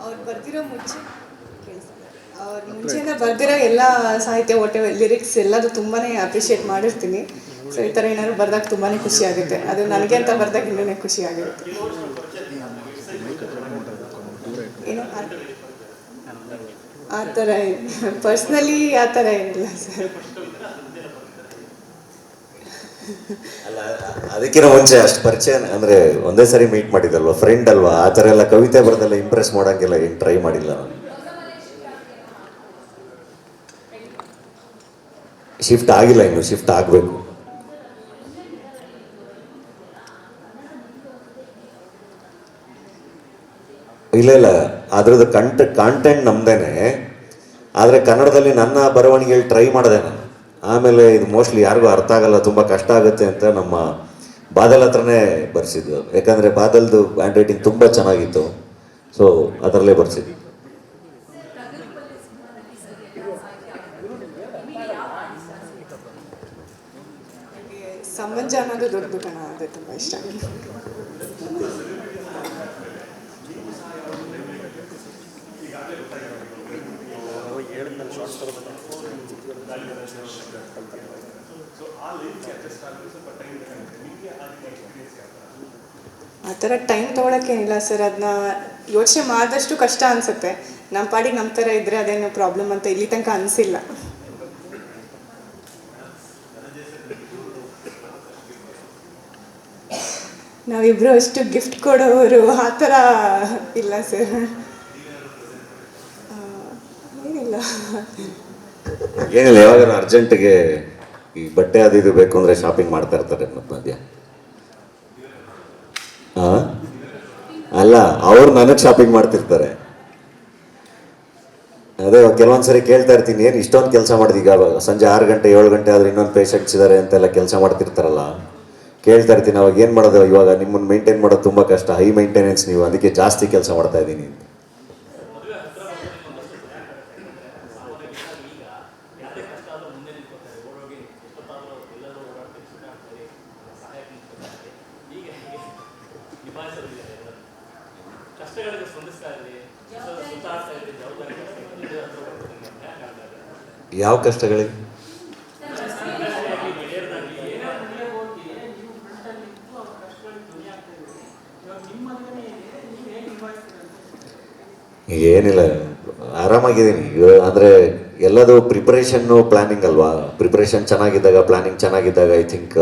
ಅವ್ರು ಬರ್ದಿರೋ ಮುಂಚೆನೇ ಬರ್ದಿರೋ ಎಲ್ಲ ಸಾಹಿತ್ಯ ಒಟ್ಟೆ ಲಿರಿಕ್ಸ್ ಎಲ್ಲದು ತುಂಬಾ ಅಪ್ರಿಷಿಯೇಟ್ ಮಾಡಿರ್ತೀನಿ. ಸೊ ಈ ಥರ ಏನಾದ್ರು ಬರ್ದಾಗ ತುಂಬಾ ಖುಷಿ ಆಗುತ್ತೆ. ಅದು ನನಗೆ ಅಂತ ಬರ್ದಾಗ ಇನ್ನೂ ಖುಷಿ ಆಗುತ್ತೆ. ಏನೋ ಆ ಥರ ಪರ್ಸ್ನಲಿ ಆ ಥರ ಏನಿಲ್ಲ ಸರ್. ಅಲ್ಲ, ಅದಕ್ಕಿಂತ ಮುಂಚೆ ಅಷ್ಟು ಪರಿಚಯ ಅಂದರೆ ಒಂದೇ ಸರಿ ಮೀಟ್ ಮಾಡಿದಲ್ವ, ಫ್ರೆಂಡ್ ಅಲ್ವಾ, ಆ ಥರ ಎಲ್ಲ ಕವಿತೆ ಬರೆದೆಲ್ಲ ಇಂಪ್ರೆಸ್ ಮಾಡೋಂಗೆಲ್ಲ ಏನು ಟ್ರೈ ಮಾಡಿಲ್ಲ ನಾನು. ಶಿಫ್ಟ್ ಆಗಿಲ್ಲ, ಇನ್ನು ಶಿಫ್ಟ್ ಆಗಬೇಕು. ಇಲ್ಲ ಅದ್ರದ್ದು ಕಾಂಟೆಂಟ್ ನಮ್ದೇನೆ, ಆದರೆ ಕನ್ನಡದಲ್ಲಿ ನನ್ನ ಬರವಣಿಗೆಯಲ್ಲಿ ಟ್ರೈ ಮಾಡಿದೆ ನಾನು. ಆಮೇಲೆ ಇದು ಮೋಸ್ಟ್ಲಿ ಯಾರಿಗೂ ಅರ್ಥ ಆಗಲ್ಲ, ತುಂಬ ಕಷ್ಟ ಆಗುತ್ತೆ ಅಂತ ನಮ್ಮ ಬಾದಲ್ ಹತ್ರನೇ ಬರ್ಸಿದ್ದು. ಯಾಕಂದರೆ ಬಾದಲ್ದು ಹ್ಯಾಂಡ್ ರೈಟಿಂಗ್ ತುಂಬ ಚೆನ್ನಾಗಿತ್ತು. ಸೊ ಅದರಲ್ಲೇ ಬರ್ಸಿದ್ದು. ಸಮಂಜ ಅನ್ನೋದು ದೊಡ್ಡ ಕಣ, ಅದು ತುಂಬ ಇಷ್ಟ ಆಗಿದೆ. ಆ ಥರ ಟೈಮ್ ತೊಗೊಳಕ್ಕೇನಿಲ್ಲ ಸರ್. ಅದನ್ನ ಯೋಚನೆ ಮಾಡಿದಷ್ಟು ಕಷ್ಟ ಅನಿಸುತ್ತೆ. ನಮ್ಮ ಪಾಡಿಗೆ ನಮ್ಮ ಥರ ಇದ್ದರೆ ಅದೇನು ಪ್ರಾಬ್ಲಮ್ ಅಂತ ಇಲ್ಲಿ ತನಕ ಅನಿಸಿಲ್ಲ. ನಾವಿಬ್ಬರು ಅಷ್ಟು ಗಿಫ್ಟ್ ಕೊಡೋರು ಆ ಥರ ಇಲ್ಲ ಸರ್. ಏನಿಲ್ಲ, ಯಾವಾಗ ಅರ್ಜೆಂಟಿಗೆ ಈ ಬಟ್ಟೆ ಅದು ಇದು ಬೇಕು ಅಂದರೆ ಶಾಪಿಂಗ್ ಮಾಡ್ತಾ ಇರ್ತಾರೆ ಮಧ್ಯ. ಅಲ್ಲ, ಅವ್ರು ನನಗೆ ಶಾಪಿಂಗ್ ಮಾಡ್ತಿರ್ತಾರೆ. ಅದೇ ಕೆಲವೊಂದ್ಸರಿ ಕೇಳ್ತಾ ಇರ್ತೀನಿ, ಏನು ಇಷ್ಟೊಂದು ಕೆಲಸ ಮಾಡಿದೀಗ, ಸಂಜೆ 6 ಗಂಟೆ 7 ಗಂಟೆ ಆದರೆ ಇನ್ನೊಂದು ಪೇಷಂಟ್ಸ್ ಇದ್ದಾರೆ ಅಂತೆಲ್ಲ ಕೆಲಸ ಮಾಡ್ತಿರ್ತಾರಲ್ಲ, ಕೇಳ್ತಾ ಇರ್ತೀನಿ ಅವಾಗ ಏನು ಮಾಡೋದು, ಇವಾಗ ನಿಮ್ಮನ್ನು ಮೇಂಟೈನ್ ಮಾಡೋದು ತುಂಬ ಕಷ್ಟ, ಹೈ ಮೇಂಟೆನೆನ್ಸ್ ನೀವು, ಅದಕ್ಕೆ ಜಾಸ್ತಿ ಕೆಲಸ ಮಾಡ್ತಾ ಇದ್ದೀನಿ. ಯಾವ ಕಷ್ಟಗಳಿಗೆ? ಏನಿಲ್ಲ, ಆರಾಮಾಗಿದ್ದೀನಿ. ಅಂದರೆ ಎಲ್ಲದು ಪ್ರಿಪ್ರೇಷನ್ನು ಪ್ಲ್ಯಾನಿಂಗ್ ಅಲ್ವಾ. ಪ್ರಿಪ್ರೇಷನ್ ಚೆನ್ನಾಗಿದ್ದಾಗ, ಪ್ಲ್ಯಾನಿಂಗ್ ಚೆನ್ನಾಗಿದ್ದಾಗ ಐ ಥಿಂಕ್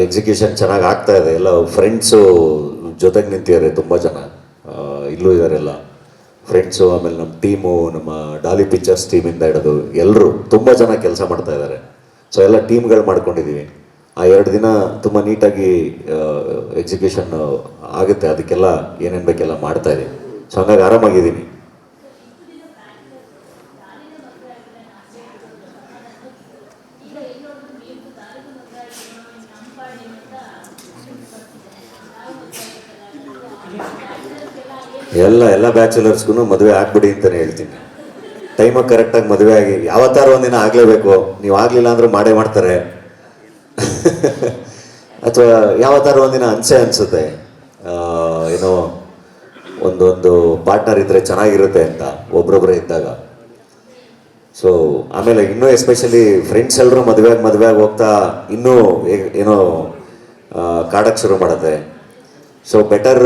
ಎಕ್ಸಿಕ್ಯೂಷನ್ ಚೆನ್ನಾಗಿ ಆಗ್ತಾ ಇದೆ. ಎಲ್ಲ ಫ್ರೆಂಡ್ಸು ಜೊತೆಗೆ ನಿಂತಿದ್ದಾರೆ, ತುಂಬ ಜನ ಇಲ್ಲೂ ಇದ್ದಾರೆಲ್ಲ ಫ್ರೆಂಡ್ಸು. ಆಮೇಲೆ ನಮ್ಮ ಟೀಮು, ನಮ್ಮ ಡಾಲಿ ಪಿಕ್ಚರ್ಸ್ ಟೀಮಿಂದ ಹಿಡಿದು ಎಲ್ಲರೂ ತುಂಬ ಜನ ಕೆಲಸ ಮಾಡ್ತಾ ಇದ್ದಾರೆ. ಸೊ ಎಲ್ಲ ಟೀಮ್ಗಳು ಮಾಡ್ಕೊಂಡಿದ್ದೀವಿ. ಆ 2 ದಿನ ತುಂಬ ನೀಟಾಗಿ ಎಕ್ಸಿಕ್ಯೂಷನ್ ಆಗುತ್ತೆ. ಅದಕ್ಕೆಲ್ಲ ಏನೇನು ಬೇಕೆಲ್ಲ ಮಾಡ್ತಾಯಿದ್ದೀನಿ. ಸೊ ಹಂಗಾಗಿ ಆರಾಮಾಗಿದ್ದೀನಿ. ಎಲ್ಲ ಬ್ಯಾಚುಲರ್ಸ್ಗೂ ಮದುವೆ ಆಗ್ಬಿಡಿ ಅಂತಲೇ ಹೇಳ್ತೀನಿ. ಟೈಮಾಗಿ ಕರೆಕ್ಟಾಗಿ ಮದುವೆ ಆಗಿ, ಯಾವತ್ತಾರು ಒಂದಿನ ಆಗಲೇಬೇಕು. ನೀವು ಆಗಲಿಲ್ಲ ಅಂದರೂ ಮಾಡೇ ಮಾಡ್ತಾರೆ. ಅಥವಾ ಯಾವತ್ತಾರು ಒಂದಿನ ಅನಿಸುತ್ತೆ ಏನೋ ಒಂದೊಂದು ಪಾರ್ಟ್ನರ್ ಇದ್ದರೆ ಚೆನ್ನಾಗಿರುತ್ತೆ ಅಂತ, ಒಬ್ರೊಬ್ಬರೇ ಇದ್ದಾಗ. ಸೊ ಆಮೇಲೆ ಇನ್ನೂ ಎಸ್ಪೆಷಲಿ ಫ್ರೆಂಡ್ಸ್ ಎಲ್ಲರೂ ಮದುವೆಯಾಗಿ ಹೋಗ್ತಾ ಇನ್ನೂ ಏನೋ ಕಾಡಕ್ಕೆ ಶುರು ಮಾಡುತ್ತೆ. ಸೊ ಬೆಟರ್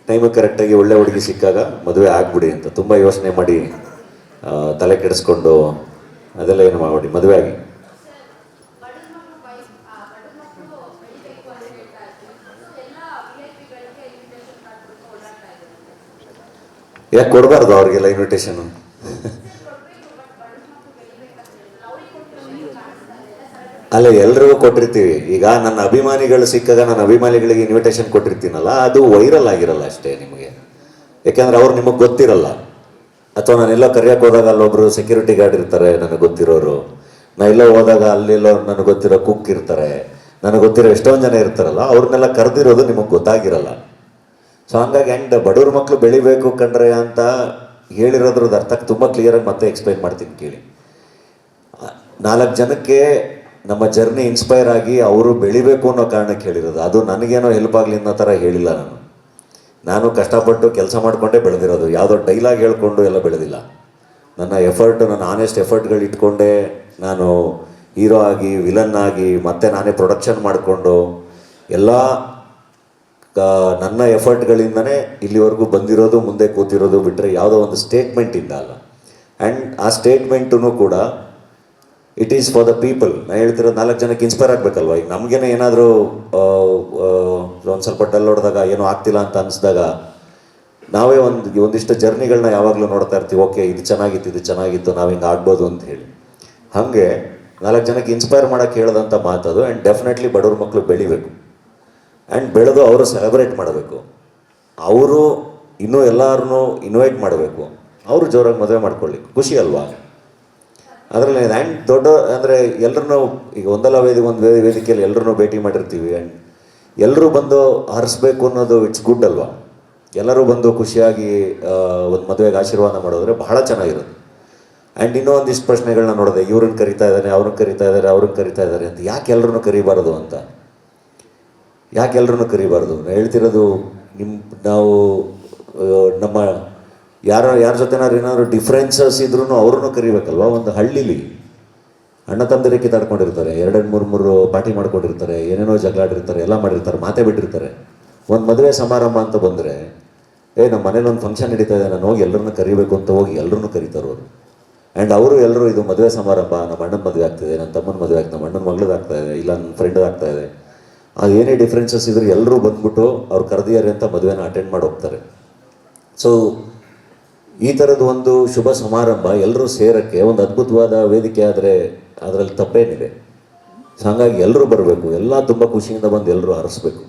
ಟೈಮಿಗೆ ಕರೆಕ್ಟಾಗಿ ಒಳ್ಳೆ ಹುಡುಗಿ ಸಿಕ್ಕಾಗ ಮದುವೆ ಆಗ್ಬಿಡಿ ಅಂತ ತುಂಬ ಯೋಚನೆ ಮಾಡಿ ತಲೆ ಕೆಡಿಸ್ಕೊಂಡು ಅದೆಲ್ಲ ಏನು ಮಾಡಿ ಮದುವೆ ಆಗಿ. ಯಾಕೆ ಕೊಡಬಾರ್ದು ಅವ್ರಿಗೆಲ್ಲ ಇನ್ವಿಟೇಷನು? ಅಲ್ಲ, ಎಲ್ರಿಗೂ ಕೊಟ್ಟಿರ್ತೀವಿ. ಈಗ ನನ್ನ ಅಭಿಮಾನಿಗಳು ಸಿಕ್ಕಾಗ ನನ್ನ ಅಭಿಮಾನಿಗಳಿಗೆ ಇನ್ವಿಟೇಷನ್ ಕೊಟ್ಟಿರ್ತೀನಲ್ಲ, ಅದು ವೈರಲ್ ಆಗಿರಲ್ಲ ಅಷ್ಟೇ ನಿಮಗೆ. ಯಾಕೆಂದ್ರೆ ಅವ್ರು ನಿಮಗೆ ಗೊತ್ತಿರಲ್ಲ. ಅಥವಾ ನಾನೆಲ್ಲೋ ಕರೆಯೋಕೆ ಹೋದಾಗ ಅಲ್ಲೊಬ್ರು ಸೆಕ್ಯೂರಿಟಿ ಗಾರ್ಡ್ ಇರ್ತಾರೆ ನನಗೆ ಗೊತ್ತಿರೋರು, ನಾ ಎಲ್ಲೋ ಹೋದಾಗ ಅಲ್ಲೆಲ್ಲೋ ನನಗೆ ಗೊತ್ತಿರೋ ಕುಕ್ ಇರ್ತಾರೆ, ನನಗೆ ಗೊತ್ತಿರೋ ಎಷ್ಟೊಂದು ಜನ ಇರ್ತಾರಲ್ಲ, ಅವ್ರನ್ನೆಲ್ಲ ಕರೆದಿರೋದು ನಿಮಗೆ ಗೊತ್ತಾಗಿರಲ್ಲ. ಸೊ ಹಂಗಾಗಿ ಆ್ಯಂಡ್ ಬಡವ್ರ ಮಕ್ಕಳು ಬೆಳಿಬೇಕು ಕಂಡ್ರೆ ಅಂತ ಹೇಳಿರೋದ್ರದ್ದು ಅರ್ಥಕ್ಕೆ ತುಂಬ ಕ್ಲಿಯರಾಗಿ ಮತ್ತೆ ಎಕ್ಸ್ಪ್ಲೈನ್ ಮಾಡ್ತೀನಿ ಕೇಳಿ. 4 ಜನಕ್ಕೆ ನಮ್ಮ ಜರ್ನಿ ಇನ್ಸ್ಪೈರ್ ಆಗಿ ಅವರು ಬೆಳಿಬೇಕು ಅನ್ನೋ ಕಾರಣಕ್ಕೆ ಹೇಳಿರೋದು. ಅದು ನನಗೇನೋ ಹೆಲ್ಪ್ ಆಗಲಿ ಅನ್ನೋ ಥರ ಹೇಳಿಲ್ಲ ನಾನು. ನಾನು ಕಷ್ಟಪಟ್ಟು ಕೆಲಸ ಮಾಡಿಕೊಂಡೇ ಬೆಳೆದಿರೋದು, ಯಾವುದೋ ಡೈಲಾಗ್ ಹೇಳ್ಕೊಂಡು ಎಲ್ಲ ಬೆಳೆದಿಲ್ಲ. ನನ್ನ ಎಫರ್ಟು, ನನ್ನ ಆನೆಸ್ಟ್ ಎಫರ್ಟ್ಗಳು ಇಟ್ಕೊಂಡೇ ನಾನು ಹೀರೋ ಆಗಿ, ವಿಲನ್ ಆಗಿ, ಮತ್ತೆ ನಾನೇ ಪ್ರೊಡಕ್ಷನ್ ಮಾಡಿಕೊಂಡು ಎಲ್ಲ ನನ್ನ ಎಫರ್ಟ್ಗಳಿಂದನೇ ಇಲ್ಲಿವರೆಗೂ ಬಂದಿರೋದು, ಮುಂದೆ ಕೂತಿರೋದು ಬಿಟ್ಟರೆ ಯಾವುದೋ ಒಂದು ಸ್ಟೇಟ್ಮೆಂಟಿಂದ ಅಲ್ಲ. ಆ್ಯಂಡ್ ಆ ಸ್ಟೇಟ್ಮೆಂಟೂ ಕೂಡ it is for the people. ನಾನು ಹೇಳ್ತಿರೋದು 4 ಜನಕ್ಕೆ ಇನ್ಸ್ಪೈರ್ ಆಗಬೇಕಲ್ವ. ಈಗ ನಮಗೇನೆ ಏನಾದರೂ ಒಂದು ಸ್ವಲ್ಪ ಡಲ್ ಹೊಡೆದಾಗ ಏನೂ ಆಗ್ತಿಲ್ಲ ಅಂತ ಅನಿಸಿದಾಗ ನಾವೇ ಒಂದಿಷ್ಟು ಜರ್ನಿಗಳನ್ನ ಯಾವಾಗಲೂ ನೋಡ್ತಾ ಇರ್ತೀವಿ. ಓಕೆ, ಇದು ಚೆನ್ನಾಗಿತ್ತು, ನಾವು ಹಿಂಗೆ ಆಗ್ಬೋದು ಅಂತ ಹೇಳಿ. ಹಾಗೆ 4 ಜನಕ್ಕೆ ಇನ್ಸ್ಪೈರ್ ಮಾಡೋಕ್ಕೆ ಹೇಳೋದಂಥ ಮಾತದು. ಆ್ಯಂಡ್ ಡೆಫಿನೆಟ್ಲಿ ಬಡವ್ರ ಮಕ್ಕಳು ಬೆಳಿಬೇಕು, ಆ್ಯಂಡ್ ಬೆಳೆದು ಅವರು ಸೆಲೆಬ್ರೇಟ್ ಮಾಡಬೇಕು. ಅವರು ಇನ್ನೂ ಎಲ್ಲರನ್ನೂ ಇನ್ವೈಟ್ ಮಾಡಬೇಕು. ಅವರು ಜೋರಾಗಿ ಮದುವೆ ಮಾಡ್ಕೊಳ್ಳಿ, ಖುಷಿ ಅಲ್ವಾ ಅದರಲ್ಲಿ. ಆ್ಯಂಡ್ ದೊಡ್ಡ ಅಂದರೆ ಎಲ್ಲರನ್ನೂ ಈಗ ಒಂದು ವೇದಿಕೆಯಲ್ಲಿ ಎಲ್ಲರನ್ನೂ ಭೇಟಿ ಮಾಡಿರ್ತೀವಿ. ಆ್ಯಂಡ್ ಎಲ್ಲರೂ ಬಂದು ಹರಿಸ್ಬೇಕು ಅನ್ನೋದು ಇಟ್ಸ್ ಗುಡ್ ಅಲ್ವಾ. ಎಲ್ಲರೂ ಬಂದು ಖುಷಿಯಾಗಿ ಒಂದು ಮದುವೆಗೆ ಆಶೀರ್ವಾದ ಮಾಡೋದ್ರೆ ಬಹಳ ಚೆನ್ನಾಗಿರುತ್ತೆ. ಆ್ಯಂಡ್ ಇನ್ನೂ ಒಂದಿಷ್ಟು ಪ್ರಶ್ನೆಗಳನ್ನ ನೋಡಿದೆ, ಇವ್ರನ್ನ ಕರಿತಾ ಇದ್ದಾನೆ, ಅವ್ರನ್ನ ಕರಿತಾ ಇದ್ದಾರೆ ಅಂತ. ಯಾಕೆ ಎಲ್ಲರನ್ನೂ ಕರಿಬಾರ್ದು ಅಂತ, ಯಾಕೆ ಎಲ್ಲರನ್ನೂ ಕರಿಬಾರ್ದು? ನಾನು ಹೇಳ್ತಿರೋದು ನಾವು ನಮ್ಮ ಯಾರ ಜೊತೆನಾದ್ರು ಏನಾದ್ರು ಡಿಫ್ರೆನ್ಸಸ್ ಇದ್ರೂ ಅವ್ರನ್ನೂ ಕರಿಬೇಕಲ್ವ. ಒಂದು ಹಳ್ಳೀಲಿ ಅಣ್ಣ ತಮ್ಮದಿರೇ ಕಿತ್ತಾಡ್ಕೊಂಡಿರ್ತಾರೆ, 2-3 ಪಾರ್ಟಿ ಮಾಡ್ಕೊಂಡಿರ್ತಾರೆ, ಏನೇನೋ ಜಗಳಾಡಿರ್ತಾರೆ, ಎಲ್ಲ ಮಾಡಿರ್ತಾರೆ, ಮಾತೇ ಬಿಟ್ಟಿರ್ತಾರೆ. ಒಂದು ಮದುವೆ ಸಮಾರಂಭ ಅಂತ ಬಂದರೆ, ನಮ್ಮ ಮನೇಲಿ ಒಂದು ಫಂಕ್ಷನ್ ನಡೀತಾ ಇದೆ, ನಾನು ಹೋಗಿ ಎಲ್ಲರನ್ನೂ ಕರಿಬೇಕು ಅಂತ ಹೋಗಿ ಎಲ್ಲರನ್ನೂ ಕರೀತಾರೆ ಅವರು. ಆ್ಯಂಡ್ ಅವರು ಎಲ್ಲರೂ ಇದು ಮದುವೆ ಸಮಾರಂಭ, ನಮ್ಮ ಅಣ್ಣನ ಮದುವೆ ಆಗ್ತಿದೆ, ನನ್ನ ತಮ್ಮನ ಮದುವೆ ಆಗ್ತದೆ, ನಮ್ಮ ಅಣ್ಣನ ಮಗಳದ್ದು ಆಗ್ತಾ ಇದೆ, ಇಲ್ಲ ನನ್ನ ಫ್ರೆಂಡ್ ಆಗ್ತಾ ಇದೆ, ಅದು ಏನೇ ಡಿಫ್ರೆನ್ಸಸ್ ಇದ್ರೂ ಎಲ್ಲರೂ ಬಂದ್ಬಿಟ್ಟು ಅವ್ರು ಕರೆದಿದ್ದಾರೆ ಅಂತ ಮದುವೆನ ಅಟೆಂಡ್ ಮಾಡಿ ಹೋಗ್ತಾರೆ. ಸೊ ಈ ಥರದ್ದು ಒಂದು ಶುಭ ಸಮಾರಂಭ ಎಲ್ಲರೂ ಸೇರೋಕ್ಕೆ ಒಂದು ಅದ್ಭುತವಾದ ವೇದಿಕೆ ಆದರೆ ಅದರಲ್ಲಿ ತಪ್ಪೇನಿದೆ. ಸೊ ಹಾಗಾಗಿ ಎಲ್ಲರೂ ಬರಬೇಕು, ಎಲ್ಲ ತುಂಬ ಖುಷಿಯಿಂದ ಬಂದು ಎಲ್ಲರೂ ಹರಿಸ್ಬೇಕು.